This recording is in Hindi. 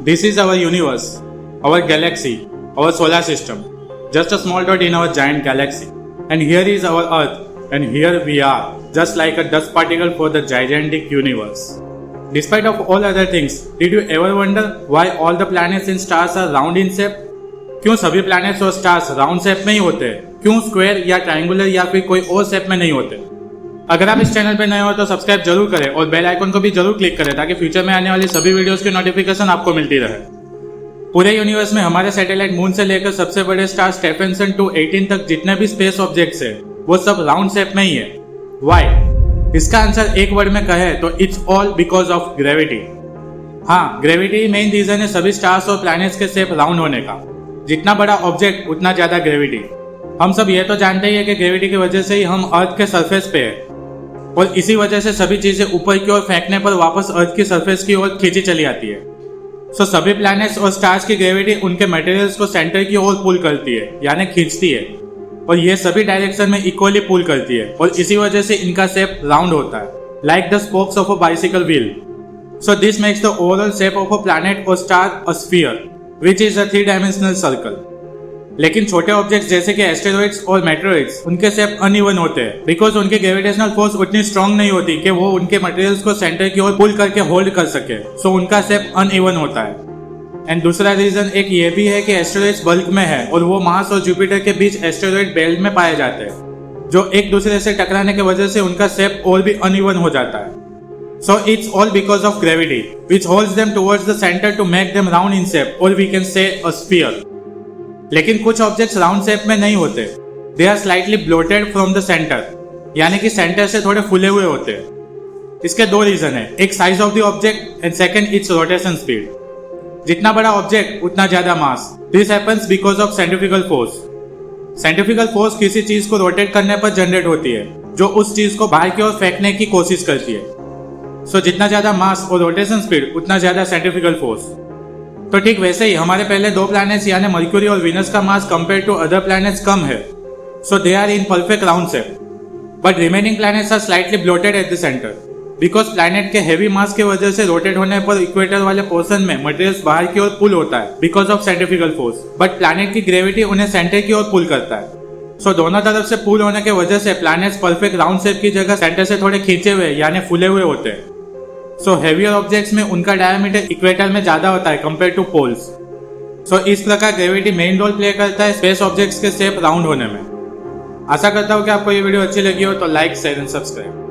This is our universe, our galaxy, our solar system, just a small dot in our giant galaxy. And here is our Earth, and here we are, just like a dust particle for the gigantic universe. Despite of all other things, did you ever wonder why all the planets and stars are round in shape? क्यों सभी planets और stars round shape में ही होते हैं? क्यों square या triangular या फिर कोई और shape में नहीं होते? अगर आप इस चैनल पर नए हो तो सब्सक्राइब जरूर करें और बेल आइकन को भी जरूर क्लिक करें ताकि फ्यूचर में आने वाली सभी वीडियोस की नोटिफिकेशन आपको मिलती रहे। पूरे यूनिवर्स में हमारे सैटेलाइट मून से लेकर सबसे बड़े स्टार स्टेफेंसन 218 तक जितने भी स्पेस ऑब्जेक्ट्स है वो सब राउंड शेप में ही है। व्हाई? इसका आंसर एक वर्ड में कहे तो it's all because of gravity. हाँ, ग्रेविटी मेन रीजन है सभी स्टार्स और प्लैनेट्स के शेप राउंड होने का। जितना बड़ा ऑब्जेक्ट उतना ज्यादा ग्रेविटी। हम सब ये तो जानते ही है कि ग्रेविटी की वजह से ही हम अर्थ के सरफेस पे है और इसी वजह से सभी चीजें ऊपर की ओर फेंकने पर वापस अर्थ की सरफेस की ओर खींची चली आती है। सो सभी प्लैनेट्स और स्टार्स की ग्रेविटी उनके मटेरियल्स को सेंटर की ओर पुल करती है, यानी खींचती है, और ये सभी डायरेक्शन में इक्वली पुल करती है और इसी वजह से इनका शेप राउंड होता है, like the spokes of a bicycle wheel. So this makes the overall shape of a planet और star a sphere, which is a three dimensional circle. लेकिन छोटे ऑब्जेक्ट्स जैसे कि एस्टेरॉइड्स और मेटेरॉइड्स उनके शेप अनइवन होते हैं बिकॉज उनकी ग्रेविटेशनल फोर्स उतनी स्ट्रांग नहीं होती कि वो उनके मटेरियल्स को सेंटर की ओर पुल करके होल्ड कर सके। सो उनका शेप अनइवन होता है। एंड दूसरा रीजन एक ये भी है कि एस्टेरॉइड्स बल्क में है और वो मार्स और जुपिटर के बीच एस्टेरॉइड बेल्ट में पाए जाते हैं, जो एक दूसरे से टकराने की वजह से उनका शेप और भी अनइवन हो जाता है। So it's all because of gravity which holds them towards the centre to make them round in shape, और we can say a sphere. लेकिन कुछ ऑब्जेक्ट्स राउंड शेप में नहीं होते, they are slightly bloated from the centre, यानी कि सेंटर से थोड़े फूले हुए होते हैं। इसके दो रीजन है, एक size of the object and second its rotation speed. जितना बड़ा ऑब्जेक्ट उतना ज्यादा mass. This happens because of centrifugal force. Centrifugal force किसी चीज को रोटेट करने पर जनरेट होती है जो उस चीज को बाहर की ओर फेंकने की कोशिश करती है। सो जितना ज्यादा मास और रोटेशन स्पीड उतना ज्यादा सेंट्रिफ्यूगल फोर्स। तो ठीक वैसे ही हमारे पहले दो प्लैनेट्स यानी मर्क्यूरी और वीनस का mass compare to other planets कम है, so they are in perfect round shape, but remaining planets are slightly bloated at the centre because planet के हेवी मास की वजह से रोटेट होने पर इक्वेटर वाले पोर्शन में मटेरियल्स बाहर की ओर पुल होता है because of centrifugal force, but planet की ग्रेविटी उन्हें सेंटर की ओर पुल करता है। सो दोनों तरफ से पुल होने की वजह से प्लैनेट्स परफेक्ट राउंड शेप की जगह सेंटर से थोड़े खींचे हुए यानी फूले हुए होते हैं। सो हेवियर ऑब्जेक्ट्स में उनका डायमीटर इक्वेटर में ज्यादा होता है कंपेयर टू पोल्स। सो इस प्रकार ग्रेविटी मेन रोल प्ले करता है स्पेस ऑब्जेक्ट्स के शेप राउंड होने में। आशा करता हूँ कि आपको ये वीडियो अच्छी लगी हो तो लाइक, शेयर एंड सब्सक्राइब।